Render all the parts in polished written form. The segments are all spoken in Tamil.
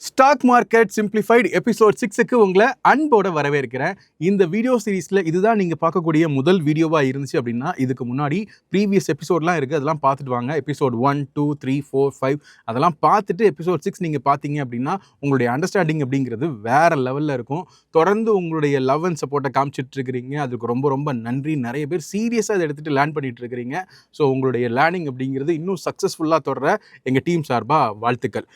ஸ்டாக் மார்க்கெட் சிம்பிளிஃபைடு எபிசோட் 6க்கு உங்களை அன்போட வரவேற்கிறேன். இந்த வீடியோ சீரீஸில் இதுதான் நீங்கள் பார்க்கக்கூடிய முதல் வீடியோவாக இருந்துச்சு அப்படின்னா, இதுக்கு முன்னாடி ப்ரீவியஸ் எபிசோட்லாம் இருக்குது, அதெல்லாம் பார்த்துட்டு வாங்க. எபிசோட் 1, 2, 3, 4, 5 அதெல்லாம் பார்த்துட்டு எபிசோட் 6 நீங்கள் பார்த்தீங்க அப்படின்னா உங்களுடைய அண்டர்ஸ்டாண்டிங் அப்படிங்கிறது வேறு லெவலில் இருக்கும். தொடர்ந்து உங்களுடைய லவ் அண்ட் சப்போர்ட்டை காமிச்சிட்டு இருக்கிறீங்க, அதுக்கு ரொம்ப ரொம்ப நன்றி. நிறைய பேர் சீரியஸாக அதை எடுத்துகிட்டு லேர்ன் பண்ணிட்டு இருக்கிறீங்க. ஸோ உங்களுடைய லேர்னிங் அப்படிங்கிறது இன்னும் சக்ஸஸ்ஃபுல்லாக தொடர எங்கள் டீம் சார்பாக வாழ்த்துக்கள்.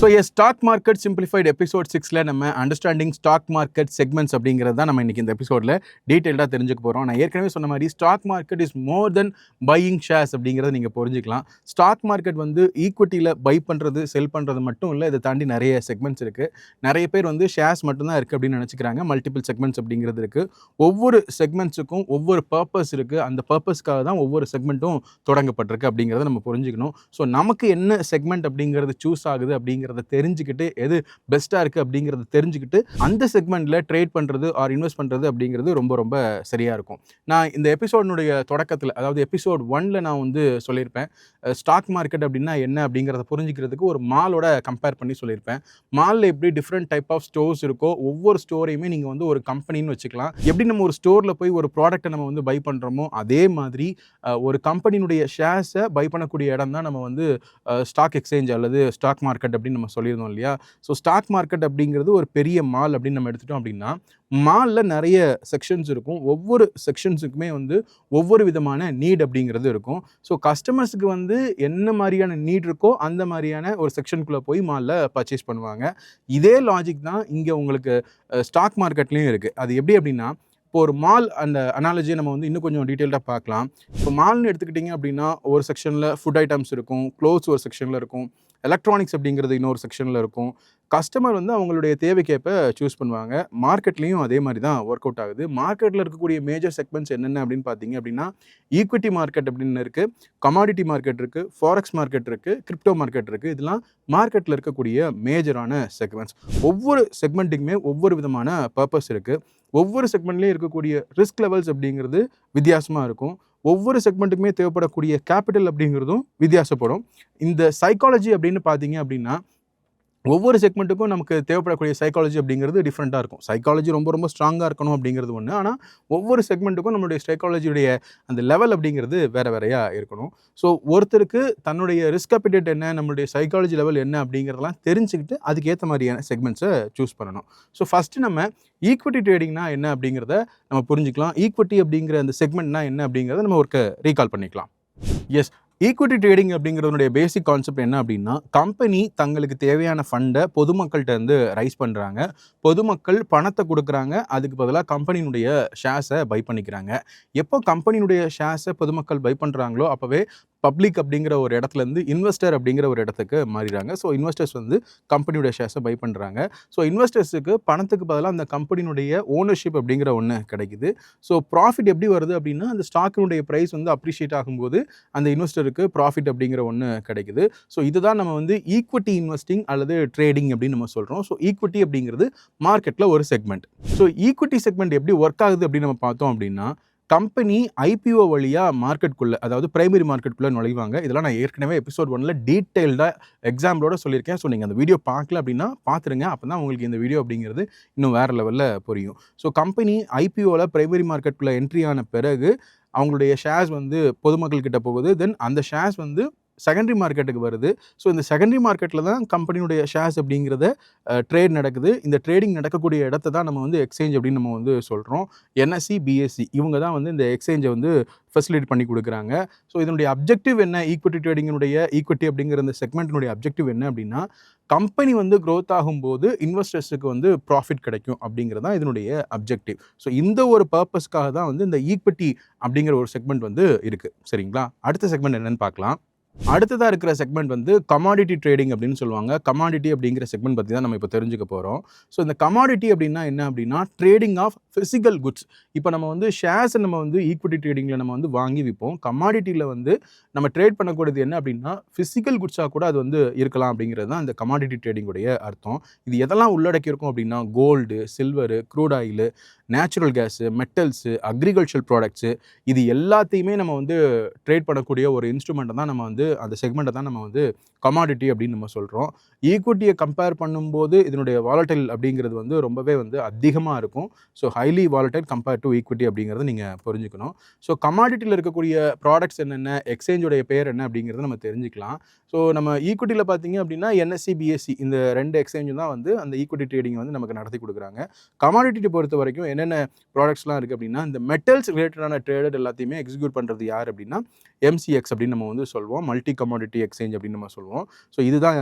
So stock market simplified episode 6ல் நம்ம அண்டர்ஸ்டாண்டிங் ஸ்டாக் மார்க்கெட் செக்மெண்ட்ஸ் அப்படிங்கிறது தான் நம்ம இன்றைக்கி இந்த எபிசோடில் டீட்டெயில்டாக தெரிஞ்சுக்க போகிறோம். நான் ஏற்கனவே சொன்ன மாதிரி stock market is more than buying shares அப்படிங்கிறத நீங்கள் புரிஞ்சுக்கலாம். ஸ்டாக் மார்க்கெட் வந்து ஈக்விட்டியில் பை பண்ணுறது செல் பண்ணுறது மட்டும் இல்லை, இதை தாண்டி நிறைய செக்மெண்ட்ஸ் இருக்குது. நிறைய பேர் வந்து ஷேர்ஸ் மட்டும்தான் இருக்குது அப்படின்னு நினச்சிக்கிறாங்க. மல்டிபிள் செக்மெண்ட்ஸ் அப்படிங்கிறது இருக்குது. ஒவ்வொரு செக்மெண்ட்ஸுக்கும் ஒவ்வொரு பர்பஸ் இருக்குது. அந்த பர்பஸ்க்காக தான் ஒவ்வொரு செக்மெண்ட்டும் தொடங்கப்பட்டிருக்கு அப்படிங்கிறத நம்ம புரிஞ்சுக்கணும். ஸோ நமக்கு என்ன செக்மெண்ட் அப்படிங்கிறது சூஸ் ஆகுது அப்படிங்கிறத தெரிஞ்சுக்கிட்டு, எது பெஸ்ட்டாக இருக்குது அப்படிங்கிறத தெரிஞ்சுக்கிட்டு அந்த செக்மெண்ட்டில் ட்ரேட் பண்ணுறது ஆர் இன்வெஸ்ட் பண்ணுறது அப்படிங்கிறது ரொம்ப ரொம்ப சரியாக இருக்கும். நான் இந்த எபிசோடினுடைய தொடக்கத்தில், அதாவது எபிசோட் 1ல் நான் வந்து சொல்லியிருப்பேன், ஸ்டாக் மார்க்கெட் அப்படின்னா என்ன அப்படிங்கிறத புரிஞ்சுக்கிறதுக்கு ஒரு மாலோட கம்பேர் பண்ணி சொல்லியிருப்பேன். மாலில் எப்படி டிஃப்ரெண்ட் டைப் ஆஃப் ஸ்டோர்ஸ் இருக்கோ, ஒவ்வொரு ஸ்டோரையுமே நீங்கள் வந்து ஒரு கம்பெனின்னு வச்சுக்கலாம். எப்படி நம்ம ஒரு ஸ்டோரில் போய் ஒரு ப்ராடக்ட்டை நம்ம வந்து பை பண்ணுறோமோ, அதே மாதிரி ஒரு கம்பெனியினுடைய ஷேர்ஸை பை பண்ணக்கூடிய இடம் தான் நம்ம வந்து ஸ்டாக் எக்ஸ்சேஞ்ச் அல்லது ஸ்டாக் மார்க்கெட் அப்படின்னு நம்ம சொல்லியிருந்தோம் இல்லையா. ஸோ ஸ்டாக் மார்க்கெட் அப்படிங்கிறது ஒரு பெரிய மால் அப்படின்னு நம்ம எடுத்துட்டோம் அப்படின்னா, மாலில் நிறைய செக்ஷன்ஸ் இருக்கும். ஒவ்வொரு செக்ஷன்ஸுக்குமே வந்து ஒவ்வொரு விதமான நீட் அப்படிங்கிறது இருக்கும். ஸோ கஸ்டமர்ஸுக்கு வந்து என்ன மாதிரியான நீட் இருக்கோ அந்த மாதிரியான ஒரு செக்ஷனுக்குள்ளே போய் மாலில் பர்ச்சேஸ் பண்ணுவாங்க. இதே லாஜிக் தான் இங்கே உங்களுக்கு ஸ்டாக் மார்க்கெட்லேயும் இருக்குது. அது எப்படி அப்படின்னா, இப்போ ஒரு மால் அந்த அனாலஜியை நம்ம வந்து இன்னும் கொஞ்சம் டீட்டெயில்டாக பார்க்கலாம். இப்போ மால்னு எடுத்துக்கிட்டிங்க அப்படின்னா, ஒரு செக்ஷனில் ஃபுட் ஐட்டம்ஸ் இருக்கும், க்ளோத்ஸ் ஒரு செக்ஷனில் இருக்கும், எலக்ட்ரானிக்ஸ் அப்படிங்கிறது இன்னொரு செக்ஷனில் இருக்கும். கஸ்டமர் வந்து அவங்களுடைய தேவைக்கேற்ப சூஸ் பண்ணுவாங்க. மார்க்கெட்லேயும் அதே மாதிரி தான் ஒர்க் அவுட் ஆகுது. மார்க்கெட்டில் இருக்கக்கூடிய மேஜர் செக்மெண்ட்ஸ் என்னென்ன அப்படின்னு பார்த்தீங்க அப்படின்னா, ஈக்விட்டி மார்க்கெட் அப்படின்னு இருக்குது, கமாடிட்டி மார்க்கெட் இருக்குது, ஃபாரெக்ஸ் மார்க்கெட் இருக்குது, கிரிப்டோ மார்க்கெட் இருக்குது. இதெல்லாம் மார்க்கெட்டில் இருக்கக்கூடிய மேஜரான செக்மெண்ட்ஸ். ஒவ்வொரு செக்மெண்ட்டுக்குமே ஒவ்வொரு விதமான பர்பஸ் இருக்குது. ஒவ்வொரு செக்மெண்ட்லேயும் இருக்கக்கூடிய ரிஸ்க் லெவல்ஸ் அப்படிங்கிறது வித்தியாசமாக இருக்கும். ஒவ்வொரு செக்மெண்ட்டுக்குமே தேவைப்படக்கூடிய கேபிட்டல் அப்படிங்கிறதும் வித்தியாசப்படும். இந்த சைக்காலஜி அப்படின்னு பார்த்தீங்க அப்படின்னா, ஒவ்வொரு செக்மெண்ட்டுக்கும் நமக்கு தேவைப்படக்கூடிய சைக்காலஜி அப்படிங்கிறது டிஃப்ரெண்ட்டாக இருக்கும். சைக்காலஜி ரொம்ப ரொம்ப ஸ்ட்ராங்காக இருக்கணும் அப்படிங்கிறது ஒன்று. ஆனால் ஒவ்வொரு செக்மெண்ட்டுக்கும் நம்மளுடைய சைக்காலஜியுடைய அந்த லெவல் அப்படிங்கிறது வேறு வேறையாக இருக்கணும். ஸோ ஒருத்தருக்கு தன்னுடைய ரிஸ்க் அப்பிடேட் என்ன, நம்மளுடைய சைக்காலஜி லெவல் என்ன அப்படிங்கிறதெல்லாம் தெரிஞ்சுக்கிட்டு அதுக்கேற்ற மாதிரியான செக்மெண்ட்ஸை சூஸ் பண்ணணும். ஸோ ஃபஸ்ட்டு நம்ம ஈக்விட்டி ட்ரேடிங்னா என்ன அப்படிங்கிறத நம்ம புரிஞ்சுக்கலாம். ஈக்விட்டி அப்படிங்கிற அந்த செக்மெண்ட்னா என்ன அப்படிங்கிறத நம்ம ஒரு ரீகால் பண்ணிக்கலாம். எஸ், ஈக்விட்டி ட்ரேடிங் அப்படிங்கிறதுனுடைய பேசிக் கான்செப்ட் என்ன அப்படின்னா, கம்பெனி தங்களுக்கு தேவையான ஃபண்டை பொதுமக்கள்கிட்ட இருந்து ரைஸ் பண்ணுறாங்க. பொதுமக்கள் பணத்தை கொடுக்குறாங்க, அதுக்கு பதிலாக கம்பெனியினுடைய ஷேர்ஸை பை பண்ணிக்கிறாங்க. எப்போ கம்பெனியினுடைய ஷேர்ஸை பொதுமக்கள் பை பண்ணுறாங்களோ அப்போவே பப்ளிக் அப்படிங்கிற ஒரு இடத்துலேருந்து இன்வெஸ்டர் அப்படிங்கிற ஒரு இடத்துக்கு மாறிடுறாங்க. ஸோ இன்வெஸ்டர்ஸ் வந்து கம்பெனியுடைய ஷேர்ஸை பை பண்ணுறாங்க. ஸோ இன்வெஸ்டர்ஸுக்கு பணத்துக்கு பதிலாக அந்த கம்பெனியினுடைய ஓனர்ஷிப் அப்படிங்கிற ஒன்று கிடைக்குது. ஸோ ப்ராஃபிட் எப்படி வருது அப்படின்னா, அந்த ஸ்டாக்கினுடைய ப்ரைஸ் வந்து அப்ரிஷியேட் ஆகும்போது அந்த இன்வெஸ்டருக்கு ப்ராஃபிட் அப்படிங்கிற ஒன்று கிடைக்குது. ஸோ இதுதான் நம்ம வந்து ஈக்விட்டி இன்வெஸ்டிங் அல்லது ட்ரேடிங் அப்படின்னு நம்ம சொல்கிறோம். ஸோ ஈக்விட்டி அப்படிங்கிறது மார்க்கெட்டில் ஒரு செக்மெண்ட். ஸோ ஈக்விட்டி செக்மெண்ட் எப்படி ஒர்க் ஆகுது அப்படின்னு நம்ம பார்த்தோம் அப்படின்னா, கம்பெனி ஐபிஓ வழியாக மார்க்கெட்டுக்குள்ளே, அதாவது பிரைமரி மார்க்கெட்டுக்குள்ளே நுழைவாங்க. இதெல்லாம் நான் ஏற்கனவே எபிசோட் 1ல் டீட்டெயில்டாக எக்ஸாம்பிளோட சொல்லியிருக்கேன். ஸோ நீங்கள் அந்த வீடியோ பார்க்கல அப்படின்னா பார்த்துருங்க. அப்போ தான் உங்களுக்கு இந்த வீடியோ அப்படிங்கிறது இன்னும் வேறு லெவலில் புரியும். ஸோ கம்பெனி ஐபிஓவில் பிரைமரி மார்க்கெட்டுக்குள்ளே என்ட்ரி ஆன பிறகு அவங்களுடைய ஷேர்ஸ் வந்து பொதுமக்கள்கிட்ட போகுது. தென் அந்த ஷேர்ஸ் வந்து செகண்டரி மார்க்கெட்டுக்கு வருது. ஸோ இந்த செகண்டரி மார்க்கெட்டில் தான் கம்பெனியுடைய ஷேர்ஸ் அப்படிங்கிறத ட்ரேட் நடக்குது. இந்த ட்ரேடிங் நடக்கக்கூடிய இடத்த தான் நம்ம வந்து எக்ஸ்சேஞ்ச் அப்படின்னு நம்ம வந்து சொல்கிறோம். என்எஸ்சி, பிஎஸ்சி இவங்க தான் வந்து இந்த எக்ஸ்சேஞ்சை வந்து ஃபெசிலிட்டேட் பண்ணி கொடுக்குறாங்க. ஸோ இதனுடைய அப்ஜெக்டிவ் என்ன, ஈக்விட்டி ட்ரேடிங்கினுடைய ஈக்விட்டி அப்படிங்கிற இந்த செக்மெண்ட்டினுடைய அப்ஜெக்டிவ் என்ன அப்படின்னா, கம்பெனி வந்து க்ரோத் ஆகும்போது இன்வெஸ்டர்ஸுக்கு வந்து ப்ராஃபிட் கிடைக்கும் அப்படிங்கிறது தான் இதனுடைய அப்ஜெக்டிவ். ஸோ இந்த ஒரு பர்பஸ்க்காக தான் வந்து இந்த ஈக்விட்டி அப்படிங்கிற ஒரு செக்மெண்ட் வந்து இருக்குது. சரிங்களா? அடுத்த செக்மெண்ட் என்னென்னு பார்க்கலாம். அடுத்ததாக இருக்கிற செக்மெண்ட் வந்து கமாடிட்டி ட்ரேடிங் அப்படின்னு சொல்லுவாங்க. கமாடிட்டி அப்படிங்கிற செக்மெண்ட் பற்றி தான் நம்ம இப்போ தெரிஞ்சுக்க போகிறோம். ஸோ இந்த கமாடிட்டி அப்படின்னா என்ன அப்படின்னா, ட்ரேடிங் ஆஃப் ஃபிசிக்கல் குட்ஸ். இப்போ நம்ம வந்து ஷேர்ஸை நம்ம வந்து ஈக்விட்டி ட்ரேடிங்கில் நம்ம வந்து வாங்கி விற்போம். கமாடிட்டியில் வந்து நம்ம ட்ரேட் பண்ணக்கூடியது என்ன அப்படின்னா, ஃபிசிக்கல் குட்ஸாக கூட அது வந்து இருக்கலாம் அப்படிங்கிறது தான் இந்த கமாடிட்டி ட்ரேடிங்குடைய அர்த்தம். இது எதெல்லாம் உள்ளடக்கி இருக்கும் அப்படின்னா, gold, silver, crude oil, natural gas, metals, agriculture products இது எல்லாத்தையுமே நம்ம வந்து ட்ரேட் பண்ணக்கூடிய ஒரு இன்ஸ்ட்ருமெண்ட்டை தான் நம்ம வந்து அந்த செக்மெண்ட்டை தான் நம்ம வந்து கமாடிட்டி அப்படின்னு நம்ம சொல்கிறோம். ஈக்விட்டியை கம்பேர் பண்ணும்போது இதனுடைய வாலடைல் அப்படிங்கிறது வந்து ரொம்பவே வந்து அதிகமாக இருக்கும். So highly volatile compare to equity அப்படிங்கிறத நீங்கள் புரிஞ்சுக்கணும். ஸோ கமாடிட்டியில் இருக்கக்கூடிய ப்ராடக்ட்ஸ் என்னென்ன, எக்ஸ்சேஞ்சோடைய பேர் என்ன அப்படிங்கிறத நம்ம தெரிஞ்சுக்கலாம். ஸோ நம்ம ஈக்விட்டியில் பார்த்தீங்க அப்படின்னா என்எஸ்சி, பிஎஸ்சி இந்த 2 எக்ஸ்சேஞ்சும் தான் வந்து அந்த ஈக்விட்டி ட்ரேடிங் வந்து நமக்கு நடத்தி கொடுக்குறாங்க. கமாடிட்டி பொறுத்த வரைக்கும் என்னென்ன ப்ராடக்ட்ஸ்லாம் இருக்குது அப்படின்னா, இந்த மெட்டல்ஸ் ரிலேட்டடான ட்ரேடட் எல்லாத்தையுமே எக்ஸிக்யூட் பண்ணுறது யார் அப்படின்னா எம்சிஎக்ஸ் அப்படின்னு நம்ம வந்து சொல்வோம். மல்டி கமாடிட்டி எக்ஸ்சேஞ்ச் அப்படின்னு நம்ம சொல்லுவோம். ஸோ இதுதான்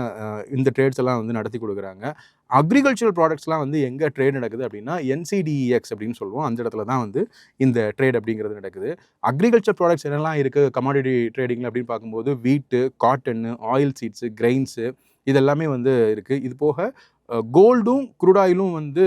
இந்த ட்ரேட்ஸ் எல்லாம் வந்து நடத்தி கொடுக்குறாங்க. அக்ரிகல்ச்சரல் ப்ராடக்ட்ஸ்லாம் வந்து எங்கே ட்ரேட் நடக்குது அப்படின்னா என்சிடிஇஎக்ஸ் அப்படின்னு சொல்லுவோம். அந்த இடத்துல தான் வந்து இந்த ட்ரேட் அப்படிங்கிறது நடக்குது. அக்ரிகல்ச்சர் ப்ராடக்ட்ஸ் என்னெல்லாம் இருக்குது கமாடிட்டி ட்ரேடிங்கில் அப்படின்னு பார்க்கும்போது வீட்டு, காட்டனு, ஆயில் சீட்ஸு, கிரெயின்ஸு இதெல்லாமே வந்து இருக்குது. இது போக கோல்டும் க்ரூட் ஆயிலும் வந்து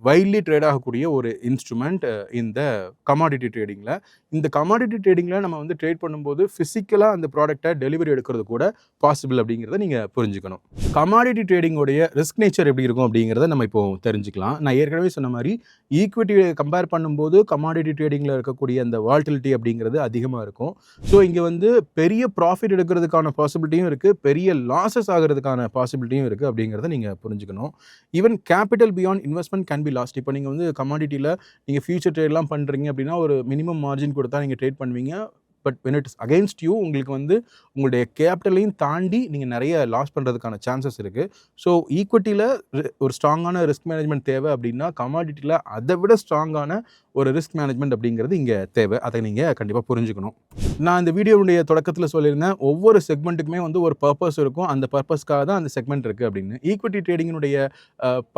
வைட்லி ட்ரேட் ஆகக்கூடிய ஒரு இன்ஸ்ட்ருமெண்ட் இந்த கமாடிட்டி ட்ரேடிங்கில். இந்த கமாடிட்டி ட்ரேடிங்கில் நம்ம வந்து ட்ரேட் பண்ணும்போது ஃபிசிக்கலாக அந்த ப்ராடக்டை டெலிவரி எடுக்கிறது கூட பாசிபிள் அப்படிங்கிறத நீங்கள் புரிஞ்சுக்கணும். கமாடிட்டி ட்ரேடிங்கோடைய ரிஸ்க் நேச்சர் எப்படி இருக்கும் அப்படிங்கிறத நம்ம இப்போ தெரிஞ்சுக்கலாம். நான் ஏற்கனவே சொன்ன மாதிரி ஈக்விட்டியை கம்பேர் பண்ணும்போது கமாடிட்டி ட்ரேடிங்கில் இருக்கக்கூடிய அந்த வால்டிலிட்டி அப்படிங்கிறது அதிகமாக இருக்கும். ஸோ இங்கே வந்து பெரிய ப்ராஃபிட் எடுக்கிறதுக்கான பாசிபிலிட்டியும் இருக்குது, பெரிய லாஸஸ் ஆகிறதுக்கான பாசிபிலிட்டியும் இருக்குது அப்படிங்கிறத நீங்கள் புரிஞ்சுக்கணும். Even capital beyond investment can be last. இப்போ நீங்கள் வந்து கமாடிட்டியில் நீங்கள் ஃபியூச்சர் ட்ரேட்லாம் பண்ணுறீங்க அப்படின்னா ஒரு மினிமம் மார்ஜின் கொடுத்தா நீங்கள் ட்ரேட் பண்ணுவீங்க. But when it is against you உங்களுக்கு வந்து உங்களுடைய கேபிட்டலையும் தாண்டி நீங்கள் நிறைய லாஸ் பண்ணுறதுக்கான சான்சஸ் இருக்குது. ஸோ ஈக்விட்டியில் ஒரு ஸ்ட்ராங்கான ரிஸ்க் மேனேஜ்மெண்ட் தேவை அப்படின்னா கமாடிட்டியில் அதை விட ஸ்ட்ராங்கான ஒரு ரிஸ்க் மேனேஜ்மெண்ட் அப்படிங்கிறது இங்கே தேவை. அதை நீங்கள் கண்டிப்பாக புரிஞ்சுக்கணும். நான் இந்த வீடியோவுடைய தொடக்கத்தில் சொல்லியிருந்தேன் ஒவ்வொரு செக்மெண்ட்டுக்குமே வந்து ஒரு பர்பஸ் இருக்கும், அந்த பர்பஸ்க்காக தான் அந்த செக்மெண்ட் இருக்குது அப்படின்னு. ஈக்விட்டி ட்ரேடிங்கினுடைய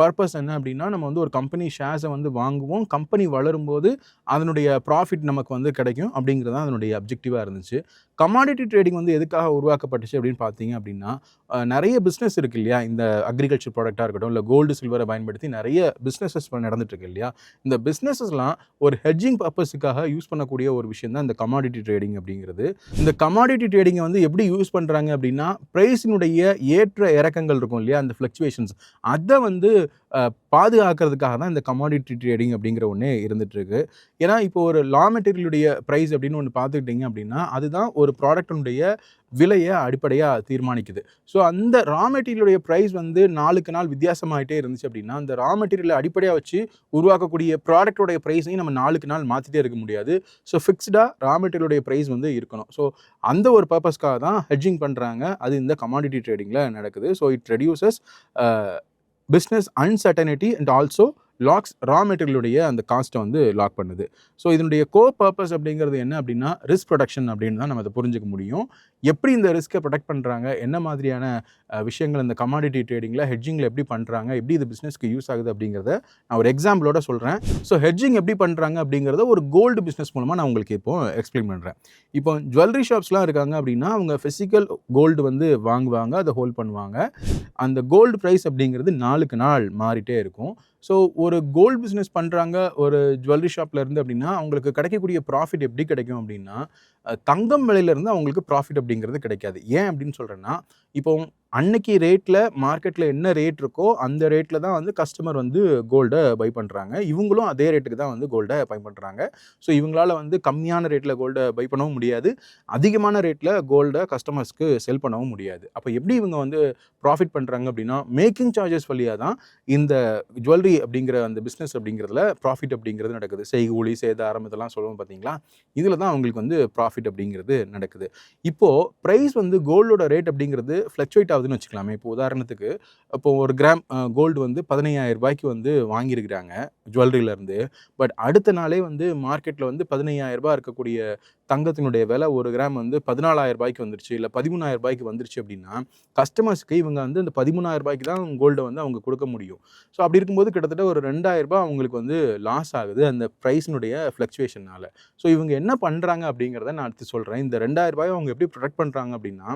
பர்பஸ் என்ன அப்படின்னா நம்ம வந்து ஒரு கம்பெனி ஷேர்ஸை வந்து வாங்குவோம், கம்பெனி வளரும்போது அதனுடைய ப்ராஃபிட் நமக்கு வந்து கிடைக்கும் அப்படிங்கிறது தான் அதனுடைய அப்ஜெக்டிவாக இருந்துச்சு. கமாடிட்டி ட்ரேடிங் வந்து எதுக்காக உருவாக்கப்பட்டுச்சு அப்படின்னு பார்த்தீங்க அப்படின்னா நிறைய பிஸ்னஸ் இருக்குது இல்லையா, இந்த அக்ரிகல்ச்சர் ப்ராடக்டாக இருக்கட்டும் இல்லை கோல்டு சில்வரை பயன்படுத்தி நிறைய பிஸ்னஸஸ் நடந்துட்டு இருக்கு இல்லையா. இந்த பிஸ்னஸஸ்லாம் ஒரு ஹெட்ஜிங் பர்பஸுக்காக யூஸ் பண்ணக்கூடிய ஒரு விஷயம் தான் இந்த கமாடிட்டி ட்ரேடிங் அப்படிங்கிறது. இந்த கமாடிட்டி ட்ரேடிங்கை வந்து எப்படி யூஸ் பண்ணுறாங்க அப்படின்னா ப்ரைஸினுடைய ஏற்ற இறக்கங்கள் இருக்கும் இல்லையா, அந்த ஃப்ளக்சுவேஷன்ஸ் அதை வந்து பாதுகாக்கிறதுக்காக தான் இந்த கமாடிட்டி ட்ரேடிங் அப்படிங்கிற ஒன்றே இருந்துட்டு இருக்கு. ஏன்னா இப்போ ஒரு ரா மெட்டீரியலுடைய ப்ரைஸ் அப்படின்னு ஒன்று பார்த்துக்கிட்டிங்க அப்படின்னா அதுதான் ஒரு ப்ராடக்டினுடைய விலையை அடிப்படையாக தீர்மானிக்குது. ஸோ அந்த ரா மெட்டீரியலுடைய ப்ரைஸ் வந்து நாளுக்கு நாள் வித்தியாசமாகிட்டே இருந்துச்சு அப்படின்னா அந்த ரா மெட்டீரியலை அடிப்படையாக வச்சு உருவாக்கக்கூடிய ப்ராடக்டோடைய ப்ரைஸையும் நம்ம நாளுக்கு நாள் மாற்றிட்டே இருக்க முடியாது. ஸோ ஃபிக்ஸ்டாக ரா மெட்டீரியலுடைய ப்ரைஸ் வந்து இருக்கணும். ஸோ அந்த ஒரு பர்பஸ்க்காக தான் ஹெட்ஜிங் பண்ணுறாங்க. அது இந்த கமாடிட்டி ட்ரேடிங்கில் நடக்குது. So it reduces business uncertainty and also locks raw மெட்டீரியலுடைய அந்த காஸ்ட்டை வந்து லாக் பண்ணுது. ஸோ இதனுடைய பர்பஸ் அப்படிங்கிறது என்ன அப்படின்னா ரிஸ்க் ப்ரொடக்ஷன் அப்படின்னு தான் நம்ம அதை புரிஞ்சுக்க முடியும். எப்படி இந்த ரிஸ்க்கை ப்ரொடெக்ட் பண்ணுறாங்க, என்ன மாதிரியான விஷயங்கள் இந்த கமாடிட்டி ட்ரேடிங்கில் ஹெட்ஜிங்கில் எப்படி பண்ணுறாங்க, எப்படி இது பிஸ்னஸ்க்கு யூஸ் ஆகுது அப்படிங்கிறத நான் ஒரு எக்ஸாம்பிளோட சொல்கிறேன். ஸோ ஹெட்ஜிங் எப்படி பண்ணுறாங்க அப்படிங்கிறத ஒரு கோல்டு பிஸ்னஸ் மூலமாக நான் உங்களுக்கு இப்போ எக்ஸ்பிளைன் பண்ணுறேன். இப்போ ஜுவல்லரி ஷாப்ஸ்லாம் இருக்காங்க அப்படின்னா அவங்க ஃபிசிக்கல் கோல்டு வந்து வாங்குவாங்க, அதை ஹோல்ட் பண்ணுவாங்க. அந்த கோல்டு ப்ரைஸ் அப்படிங்கிறது நாளுக்கு நாள் மாறிட்டே இருக்கும். ஸோ ஒரு கோல்டு பிஸ்னஸ் பண்ணுறாங்க ஒரு ஜுவல்லரி ஷாப்பில் இருந்து அப்படின்னா அவங்களுக்கு கிடைக்கக்கூடிய ப்ராஃபிட் எப்படி கிடைக்கும் அப்படின்னா தங்கம் விலையிலேருந்து அவங்களுக்கு ப்ராஃபிட் அப்படிங்கிறது கிடைக்காது. ஏன் அப்படின்னு சொல்கிறேன்னா இப்போ அன்னைக்கு ரேட்டில் மார்க்கெட்டில் என்ன ரேட் இருக்கோ அந்த ரேட்டில் தான் வந்து கஸ்டமர் வந்து கோல்டை பை பண்ணுறாங்க. இவங்களும் அதே ரேட்டுக்கு தான் வந்து கோல்டை பை பண்ணுறாங்க. ஸோ இவங்களால் வந்து கம்மியான ரேட்டில் கோல்டை பை பண்ணவும் முடியாது, அதிகமான ரேட்டில் கோல்டை கஸ்டமர்ஸ்க்கு செல் பண்ணவும் முடியாது. அப்போ எப்படி இவங்க வந்து ப்ராஃபிட் பண்ணுறாங்க அப்படின்னா மேக்கிங் சார்ஜஸ் வழியாக தான் இந்த ஜுவல்லரி அப்படிங்கிற அந்த பிஸ்னஸ் அப்படிங்கிறதுல ப்ராஃபிட் அப்படிங்கிறது நடக்குது. செய்கூலி சேதாரம் இதெல்லாம் சொல்லுவோம் பார்த்தீங்களா, இதில் தான் அவங்களுக்கு வந்து ப்ராஃபிட் அப்படிங்கிறது நடக்குது. இப்போது ப்ரைஸ் வந்து கோல்டோட ரேட் அப்படிங்கிறது ஃப்ளக்சுவேட் ஆகுதுன்னு வச்சுக்கலாமே. இப்போ உதாரணத்துக்கு இப்போ ஒரு கிராம் கோல்டு வந்து 15,000 ரூபாய்க்கு வந்து வாங்கியிருக்கிறாங்க ஜுவல்லரியிலேருந்து. பட் அடுத்த நாளே வந்து மார்க்கெட்டில் வந்து 15,000 ரூபாய் இருக்கக்கூடிய தங்கத்தினுடைய விலை ஒரு கிராம் வந்து 14,000 ரூபாய்க்கு வந்துருச்சு, இல்லை 13,000 ரூபாய்க்கு வந்துருச்சு அப்படின்னா கஸ்டமர்ஸ்க்கு இவங்க வந்து அந்த 13,000 ரூபாய்க்கு தான் கோல்டை வந்து அவங்க கொடுக்க முடியும். ஸோ அப்படி இருக்கும்போது கிட்டத்தட்ட ஒரு 2,000 ரூபாய் அவங்களுக்கு வந்து லாஸ் ஆகுது அந்த ப்ரைஸினுடைய ஃப்ளக்சுவேஷனால். ஸோ இவங்க என்ன பண்ணுறாங்க அப்படிங்கிறத நான் அடுத்து சொல்கிறேன். இந்த 2,000 ரூபாயை அவங்க எப்படி ப்ரொடெக்ட் பண்ணுறாங்க அப்படின்னா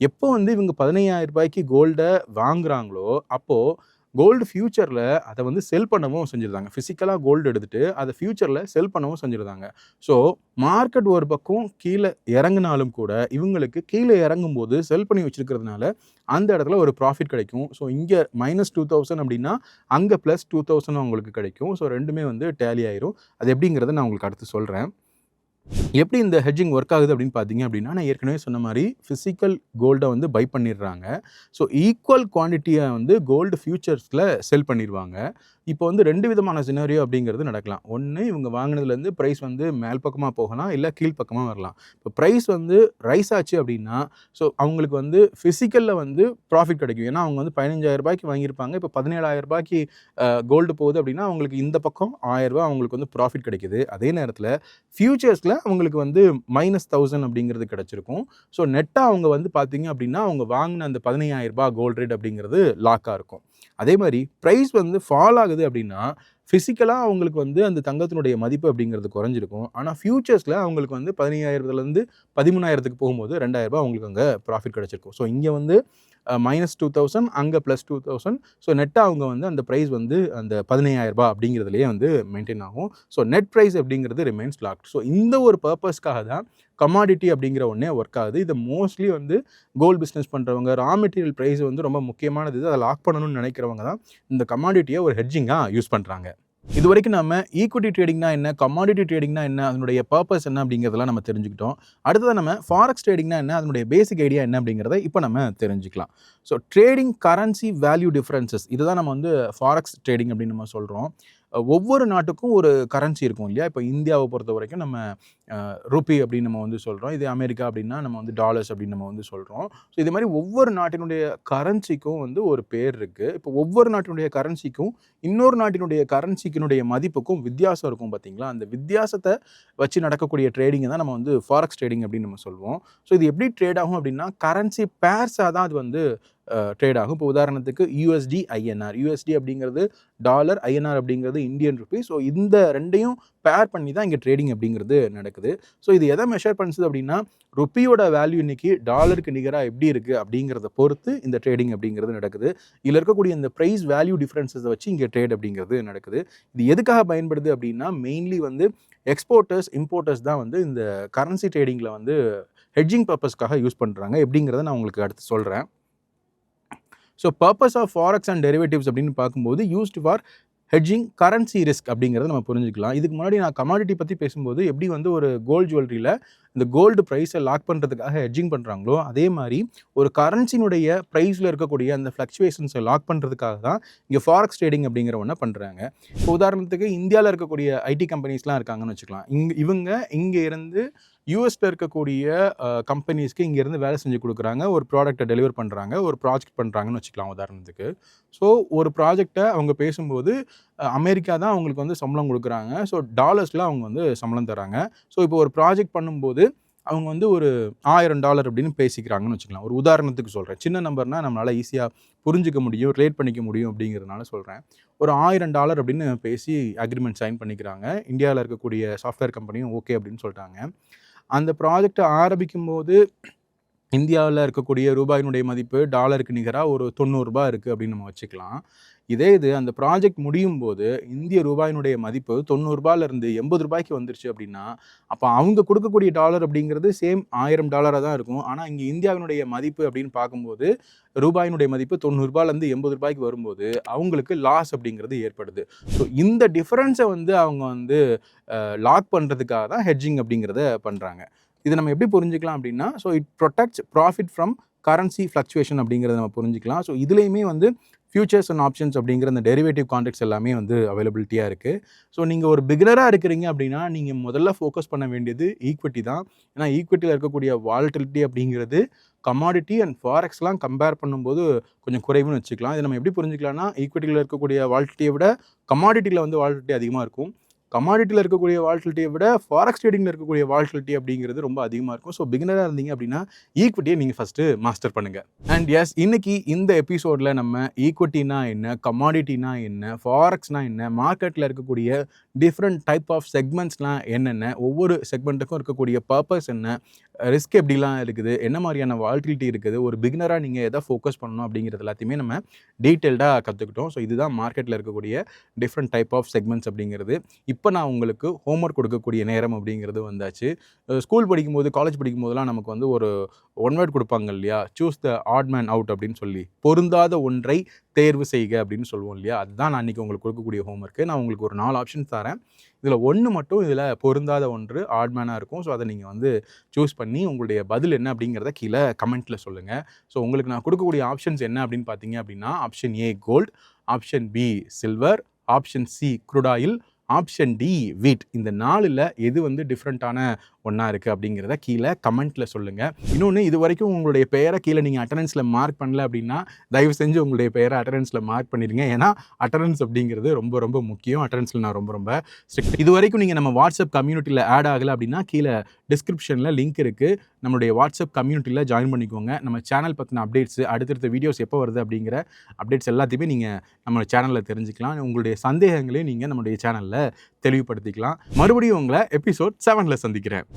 எப்போ வந்து இவங்க 15,000 ரூபாய்க்கு கோல்டை வாங்குறாங்களோ அப்போது கோல்டு ஃபியூச்சரில் அதை வந்து செல் பண்ணவும் செஞ்சுருந்தாங்க. ஃபிசிக்கலாக கோல்டு எடுத்துகிட்டு அதை ஃபியூச்சரில் செல் பண்ணவும் செஞ்சுருந்தாங்க. ஸோ மார்க்கெட் ஒரு பக்கம் கீழே இறங்கினாலும் கூட இவங்களுக்கு கீழே இறங்கும்போது செல் பண்ணி வச்சுருக்கிறதுனால அந்த இடத்துல ஒரு ப்ராஃபிட் கிடைக்கும். ஸோ இங்கே -2000 அப்படின்னா அங்கே +2000 அவங்களுக்கு கிடைக்கும். ஸோ ரெண்டுமே வந்து டேலி ஆயிரும். அது எப்படிங்கிறத நான் உங்களுக்கு அடுத்து சொல்கிறேன். எப்படி இந்த ஹெட்ஜிங் ஒர்க் ஆகுது அப்படின்னு பார்த்தீங்க அப்படின்னா, நான் ஏற்கனவே சொன்ன மாதிரி ஃபிசிக்கல் கோல்டை வந்து பை பண்ணிடுறாங்க. ஸோ ஈக்குவல் குவான்டிட்டியை வந்து கோல்டு ஃபியூச்சர்ஸில் செல் பண்ணிடுவாங்க. இப்போ வந்து 2 விதமான சினாரியோ அப்படிங்கிறது நடக்கலாம். ஒன்று, இவங்க வாங்கினதுலேருந்து ப்ரைஸ் வந்து மேல் பக்கமாக போகலாம், இல்லை கீழ் பக்கமாக வரலாம். இப்போ ப்ரைஸ் வந்து ரைஸ் ஆச்சு அப்படின்னா ஸோ அவங்களுக்கு வந்து ஃபிசிக்கலில் வந்து ப்ராஃபிட் கிடைக்கும். ஏன்னா அவங்க வந்து 15,000 வாங்கியிருப்பாங்க. இப்போ 17,000 கோல்டு போகுது அப்படின்னா அவங்களுக்கு இந்த பக்கம் ₹1000 அவங்களுக்கு வந்து ப்ராஃபிட் கிடைக்குது. அதே நேரத்தில் ஃபியூச்சர்ஸில் அவங்களுக்கு வந்து -1000 அப்படிங்கிறது கிடச்சிருக்கும். ஸோ நெட்டாக அவங்க வந்து பார்த்தீங்க அப்படின்னா அவங்க வாங்கின அந்த ₹15,000 கோல்டு ரேட் அப்படிங்கிறது லாக்காக இருக்கும். அதே மாதிரி ப்ரைஸ் வந்து ஃபால் ஆகுது அப்படின்னா ஃபிசிக்கலாக அவங்களுக்கு வந்து அந்த தங்கத்தினுடைய மதிப்பு அப்படிங்கிறது குறைஞ்சிருக்கும். ஆனால் ஃபியூச்சர்ஸில் அவங்களுக்கு வந்து 15,000லேருந்து 13,000க்கு போகும்போது ₹2,000 அவங்களுக்கு அங்கே ப்ராஃபிட் கிடச்சிருக்கும். ஸோ இங்கே வந்து -2000 அங்கே +2000. ஸோ நெட்டாக அவங்க வந்து அந்த ப்ரைஸ் வந்து அந்த ₹15,000 அப்படிங்கிறதுலேயே வந்து மெயின்டைன் ஆகும். ஸோ நெட் ப்ரைஸ் அப்படிங்கிறது ரிமைன்ஸ் லாக்ட். ஸோ இந்த ஒரு பர்பஸ்க்காக தான் கமாடிட்டி அப்படிங்கிற ஒன்றே ஒர்க் ஆகுது. இது மோஸ்ட்லி வந்து கோல்டு பிஸ்னஸ் பண்ணுறவங்க, ரா மெட்டீரியல் ப்ரைஸ் வந்து ரொம்ப முக்கியமானது. அதை லாக் பண்ணணும்னு நினைக்கிறவங்க தான் இந்த கமாடிட்டியை ஒரு ஹெட்ஜிங்காக யூஸ் பண்ணுறாங்க. இது வரைக்கும் நம்ம ஈக்விட்டி ட்ரேடிங்னா என்ன, கமாடிட்டி ட்ரேடிங்னா என்ன, அதனுடைய பர்பஸ் என்ன அப்படிங்கிறதெல்லாம் நம்ம தெரிஞ்சுக்கிட்டோம். அடுத்தது நம்ம ஃபாரெக்ஸ் ட்ரேடிங்னா என்ன, அதனுடைய பேசிக் ஐடியா என்ன அப்படிங்கிறத இப்போ நம்ம தெரிஞ்சுக்கலாம். So trading currency value differences, இதுதான் நம்ம வந்து ஃபாரெக்ஸ் ட்ரேடிங் அப்படின்னு நம்ம சொல்கிறோம். ஒவ்வொரு நாட்டுக்கும் ஒரு கரன்சி இருக்கும் இல்லையா? இப்போ இந்தியாவை பொறுத்த வரைக்கும் நம்ம ரூபி அப்படின்னு நம்ம வந்து சொல்கிறோம். இதே அமெரிக்கா அப்படின்னா நம்ம வந்து டாலர்ஸ் அப்படின்னு நம்ம வந்து சொல்கிறோம். ஸோ இது மாதிரி ஒவ்வொரு நாட்டினுடைய கரன்சிக்கும் வந்து ஒரு பேர் இருக்குது. இப்போ ஒவ்வொரு நாட்டினுடைய கரன்சிக்கும் இன்னொரு நாட்டினுடைய கரன்சிக்கினுடைய மதிப்புக்கும் வித்தியாசம் இருக்கும் பார்த்தீங்களா? அந்த வித்தியாசத்தை வச்சு நடக்கக்கூடிய ட்ரேடிங்கை தான் நம்ம வந்து ஃபாரெக்ஸ் ட்ரேடிங் அப்படின்னு நம்ம சொல்லுவோம். ஸோ இது எப்படி ட்ரேட் ஆகும் அப்படின்னா கரன்சி பேர்ஸாக தான் அது வந்து ட்ரேட் ஆகும். இப்போ உதாரணத்துக்கு யூஎஸ்டி, ஐஎன்ஆர். யூஎஸ்டி அப்படிங்கிறது டாலர், ஐஎன்ஆர் அப்படிங்கிறது இந்தியன் ருபி. ஸோ இந்த ரெண்டையும் பேர் பண்ணி தான் இங்கே ட்ரேடிங் அப்படிங்கிறது நடக்குது. ஸோ இது எதை மெஷர் பண்ணுது அப்படின்னா ருப்பியோட வேல்யூ இன்னைக்கு டாலருக்கு நிகராக எப்படி இருக்குது அப்படிங்கிறத பொறுத்து இந்த ட்ரேடிங் அப்படிங்கிறது நடக்குது. இதில் இருக்கக்கூடிய இந்த ப்ரைஸ் வேல்யூ டிஃப்ரென்சஸை வச்சு இங்கே ட்ரேட் அப்படிங்கிறது நடக்குது. இது எதுக்காக பயன்படுது அப்படின்னா மெயின்லி வந்து எக்ஸ்போர்ட்டர்ஸ், இம்போர்ட்டர்ஸ் தான் வந்து இந்த கரன்சி ட்ரேடிங்கில் வந்து ஹெட்ஜிங் பர்பஸ்க்காக யூஸ் பண்ணுறாங்க. எப்படிங்கிறத நான் உங்களுக்கு அடுத்து சொல்கிறேன். So purpose of forex and derivatives அப்படின்னு பார்க்கும்போது used for hedging currency risk அப்படிங்கிறத நம்ம புரிஞ்சுக்கலாம். இதுக்கு முன்னாடி நான் கமாடிட்டி பற்றி பேசும்போது எப்படி வந்து ஒரு கோல்டு ஜுவல்லரியில் இந்த கோல்டு ப்ரைஸை லாக் பண்ணுறதுக்காக ஹெட்ஜிங் பண்ணுறாங்களோ அதே மாதிரி ஒரு கரன்சினுடைய ப்ரைஸில் இருக்கக்கூடிய அந்த ஃப்ளக்சுவேஷன்ஸை லாக் பண்ணுறதுக்காக தான் இங்கே ஃபாரெக்ஸ் ட்ரேடிங் அப்படிங்கிற ஒன்று பண்ணுறாங்க. இப்போ உதாரணத்துக்கு இந்தியாவில் இருக்கக்கூடிய ஐடி கம்பெனிஸ்லாம் இருக்காங்கன்னு வச்சுக்கலாம். இவங்க இங்கே இருந்து யூஎஸில் இருக்கக்கூடிய கம்பெனிஸ்க்கு இங்கேருந்து வேலை செஞ்சு கொடுக்குறாங்க, ஒரு ப்ராடக்ட்டை டெலிவர் பண்ணுறாங்க, ஒரு ப்ராஜெக்ட் பண்ணுறாங்கன்னு வச்சுக்கலாம் உதாரணத்துக்கு. ஸோ ஒரு ப்ராஜெக்டை அவங்க பேசும்போது அமெரிக்கா தான் அவங்களுக்கு வந்து சம்பளம் கொடுக்குறாங்க. ஸோ டாலர்ஸில் அவங்க வந்து சம்பளம் தராங்க. ஸோ இப்போ ஒரு ப்ராஜெக்ட் பண்ணும்போது அவங்க வந்து ஒரு $1000 அப்படின்னு பேசிக்கிறாங்கன்னு வச்சுக்கலாம். ஒரு உதாரணத்துக்கு சொல்கிறேன். சின்ன நம்பர்னால் நம்மளால் ஈஸியாக புரிஞ்சிக்க முடியும், ரிலேட் பண்ணிக்க முடியும் அப்படிங்கிறதுனால சொல்கிறேன். ஒரு $1000 அப்படின்னு பேசி அக்ரிமெண்ட் சைன் பண்ணிக்கிறாங்க. இந்தியாவில் இருக்கக்கூடிய சாஃப்ட்வேர் கம்பெனியும் ஓகே அப்படின்னு சொல்லிட்டாங்க. அந்த ப்ராஜெக்டை ஆரம்பிக்கும்போது இந்தியாவில் இருக்கக்கூடிய ரூபாயினுடைய மதிப்பு டாலருக்கு நிகராக ஒரு $90 இருக்குது அப்படின்னு நம்ம வச்சுக்கலாம். இதே இது அந்த ப்ராஜெக்ட் முடியும் போது இந்திய ரூபாயினுடைய மதிப்பு $90லேருந்து $80 வந்துருச்சு அப்படின்னா அப்போ அவங்க கொடுக்கக்கூடிய டாலர் அப்படிங்கிறது சேம் $1000 தான் இருக்கும். ஆனால் இங்கே இந்தியாவினுடைய மதிப்பு அப்படின்னு பார்க்கும்போது ரூபாயினுடைய மதிப்பு $90லேருந்து $80 வரும்போது அவங்களுக்கு லாஸ் அப்படிங்கிறது ஏற்படுது. ஸோ இந்த டிஃப்ரென்ஸை வந்து அவங்க வந்து லாக் பண்ணுறதுக்காக தான் ஹெட்ஜிங் அப்படிங்கிறத பண்ணுறாங்க. இதை நம்ம எப்படி புரிஞ்சுக்கலாம் அப்படின்னா so it protects profit from currency fluctuation அப்படிங்கிறத நம்ம புரிஞ்சுக்கலாம். ஸோ இதுலேயுமே வந்து ஃபியூச்சர்ஸ் அண்ட் ஆப்ஷன்ஸ் அப்படிங்கிற அந்த டெரிவேட்டிவ் கான்ட்ராக்ட்ஸ் எல்லாமே வந்து அவைலபிலிட்டியாக இருக்குது. ஸோ நீங்கள் ஒரு பிகினராக இருக்கிறீங்க அப்படின்னா நீங்கள் முதல்ல ஃபோக்கஸ் பண்ண வேண்டியது ஈக்விட்டி தான். ஏன்னா ஈக்விட்டியில் இருக்கக்கூடிய வாலட்டிலிட்டி அப்படிங்கிறது கமாடிட்டி அண்ட் ஃபாரெக்ஸ்லாம் கம்பேர் பண்ணும்போது கொஞ்சம் குறைவுன்னு வச்சுக்கலாம். இதை நம்ம எப்படி புரிஞ்சுக்கலாம்னா ஈக்விட்டியில் இருக்கக்கூடிய வாலட்டிலிட்டியை விட கமாடிட்டியில் வந்து வாலட்டிலிட்டி அதிகமாக இருக்கும். கமாடிட்டியில் இருக்கக்கூடிய வால்டிலிட்டியை விட ஃபாரெக்ஸ் ட்ரேடிங்கில் இருக்கக்கூடிய வால்டிலிட்டி அப்படிங்கிறது ரொம்ப அதிகமாக இருக்கும். ஸோ பிகினராக இருந்தீங்க அப்படின்னா ஈக்விட்டியை நீங்கள் ஃபஸ்ட்டு மாஸ்டர் பண்ணுங்கள். அண்ட் எஸ், இன்னைக்கு இந்த எபிசோடில் நம்ம ஈக்விட்டினா என்ன, கமாடிட்டினா என்ன, ஃபாரெக்ஸ்னா என்ன, மார்க்கெட்டில் இருக்கக்கூடிய டிஃப்ரெண்ட் டைப் ஆஃப் செக்மெண்ட்ஸ்லாம் என்னென்ன, ஒவ்வொரு செக்மெண்ட்டுக்கும் இருக்கக்கூடிய பர்பஸ் என்ன, ரிஸ்க் எப்படிலாம் இருக்குது, என்ன மாதிரியான வால்டிலிட்டி இருக்குது, ஒரு பிகினராக நீங்கள் எதை ஃபோக்கஸ் பண்ணணும் அப்படிங்கிறது எல்லாத்தையுமே நம்ம டீட்டெயில்டாக கற்றுக்கிட்டோம். ஸோ இதுதான் மார்க்கெட்டில் இருக்கக்கூடிய டிஃப்ரெண்ட் டைப் ஆஃப் செக்மெண்ட்ஸ் அப்படிங்கிறது. இப்போ நான் உங்களுக்கு ஹோம்ஒர்க் கொடுக்கக்கூடிய நேரம் அப்படிங்கிறது வந்தாச்சு. ஸ்கூல் படிக்கும்போது, காலேஜ் படிக்கும்போதெல்லாம் நமக்கு வந்து ஒரு ஒன் வேர்ட் கொடுப்பாங்க இல்லையா, choose the odd man out அப்படின்னு சொல்லி, பொருந்தாத ஒன்றை தேர்வு செய்க அப்படின்னு சொல்லுவோம் இல்லையா. அதுதான் நான் இன்றைக்கி உங்களுக்கு கொடுக்கக்கூடிய ஹோம்ஒர்க்கு. நான் உங்களுக்கு ஒரு 4 ஆப்ஷன்ஸ் தரேன். இதில் ஒன்று மட்டும் இதில் பொருந்தாத ஒன்று ஆட்மேனாக இருக்கும். ஸோ அதை நீங்கள் வந்து சூஸ் பண்ணி உங்களுடைய பதில் என்ன அப்படிங்கிறத கீழே கமெண்ட்டில் சொல்லுங்கள். ஸோ உங்களுக்கு நான் கொடுக்கக்கூடிய ஆப்ஷன்ஸ் என்ன அப்படின்னு பார்த்தீங்க அப்படின்னா, option A gold, option B silver, option C crude oil, option D wheat. இந்த 4ல் எது வந்து டிஃப்ரெண்ட்டான ஒன்றா இருக்குது அப்படிங்கிறத கீழே கமெண்ட்டில் சொல்லுங்கள். இன்னொன்று, இது வரைக்கும் உங்களுடைய பெயரை கீழே நீங்கள் அட்டண்டன்ஸில் மார்க் பண்ணல அப்படின்னா தயவு செஞ்சு உங்களுடைய பெயரை அட்டண்டன்ஸில் மார்க் பண்ணிடுங்க. ஏன்னா அட்டண்டன்ஸ் அப்படிங்கிறது ரொம்ப ரொம்ப முக்கியம். அட்டண்டன்ஸில் நான் ரொம்ப ரொம்ப ஸ்ட்ரிக்ட். இது வரைக்கும் நீங்கள் நம்ம வாட்ஸ்அப் கம்யூனிட்டியில் ஆட் ஆகலை அப்படின்னா கீழே டிஸ்கிரிப்ஷனில் லிங்க் இருக்குது. நம்மளுடைய வாட்ஸ்அப் கம்யூனிட்டியில் ஜாயின் பண்ணிக்கோங்க. நம்ம சேனல் பற்றின அப்டேட்ஸ், அடுத்தடுத்த வீடியோஸ் எப்போ வருது அப்படிங்கிற அப்டேட்ஸ் எல்லாத்தையுமே நீங்கள் நம்ம சேனலில் தெரிஞ்சுக்கலாம். உங்களுடைய சந்தேகங்களையும் நீங்கள் நம்மளுடைய சேனலில் தெளிவுபடுத்திக்கலாம். மறுபடியும் உங்களை எபிசோட் 7ல் சந்திக்கிறேன்.